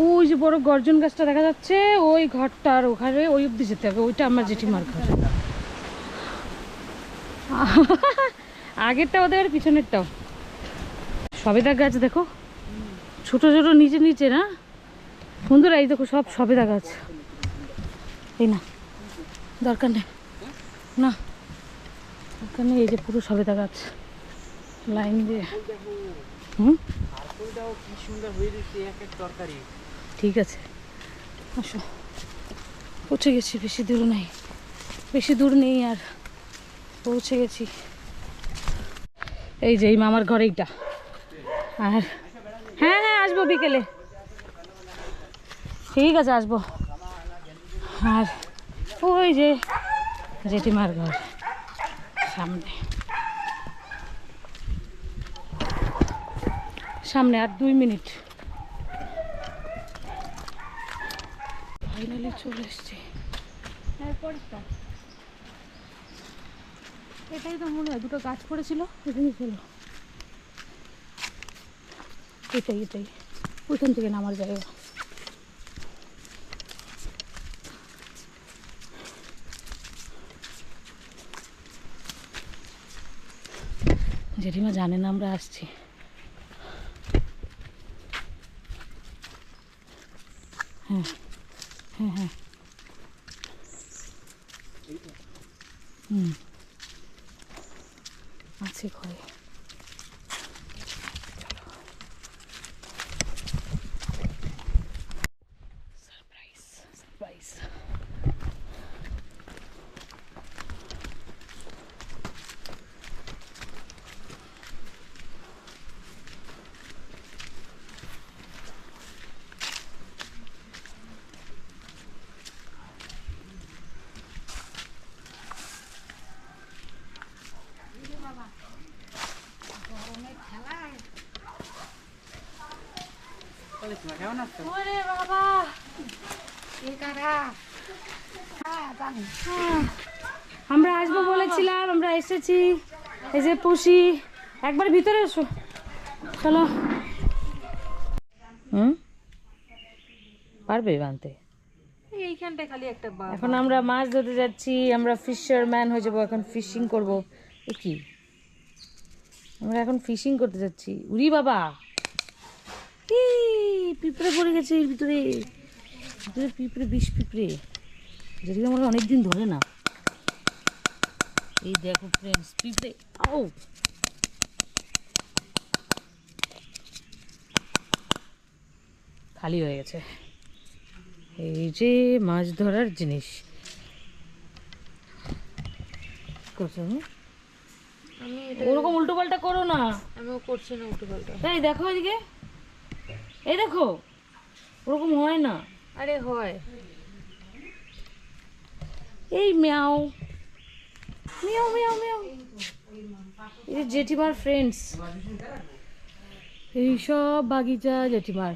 ওই যে বড় গর্জন গাছটা দেখা যাচ্ছে, ওই ঘরটার ওখানে ওই অব্দি যেতে হবে। ওইটা আমার জেঠিমার ঘর। আগেরটা ওদের, পিছনেরটাও। সবেদা গাছ দেখো, ছোট ছোট নিচে নিচে না বন্ধুরা। এই দেখো সব সবেদা গাছ। এই না, দরকার নেই, না দরকার নেই। এই যে পুরো সবেদা গাছ লাইন দিয়ে। ঠিক আছে, আসো। পৌঁছে গেছি, বেশি দূর নেই, বেশি দূর নেই আর, পৌঁছে গেছি। এই যে এই মামার ঘর এইটা। আর হ্যাঁ হ্যাঁ আসবো বিকেলে, ঠিক আছে আসবো। আর ওই যে জেঠিমার ঘর সামনে, সামনে আর 2 মিনিট। ফাইনালি চলে এসছি। এটাই তো মনে হয় দুটো গাছ পড়েছিল, এখানে ছিল। এটাই এটাই ওইখান থেকে নামার জায়গা। জেঠিমা জানে না আমরা আসছি। হ্যাঁ হ্যাঁ হ্যাঁ আছে ঘরে। Surprise surprise. আমরা আসবো বলেছিলাম, আমরা এসেছি। এই যে পুষি, একবার ভিতরে এসো, চলো। পারবে বানতে এইখানটা খালি একটা। এখন আমরা মাছ ধরতে যাচ্ছি, আমরা ফিশারম্যান হয়ে যাবো এখন, ফিশিং করবো। এ কি, আমরা এখন ফিশিং করতে যাচ্ছি। উরি বাবা, পিঁপড়ে পড়ে গেছে এর ভিতরে, ভিতরে পিঁপড়ে, বিষ পিঁপড়ে, যেদিকে আমরা অনেকদিন ধরে না। এই দেখো ফ্রেন্ডস, পিঁপড়ে। ও খালি হয়ে গেছে। এই যে মাছ ধরার জিনিস করছো, ওরকম উল্টো পাল্টা করো না। আমিও করছি না উল্টো পাল্টা। এই দেখো এদিকে, এই দেখো, ওরকম হয় না। আরে হয়। এই মিয়াও মিয়াও মিয়াও মিয়াও। এই যে জেঠিমার ফ্রেন্ডস, এই সব বাগিচা জেঠিমার।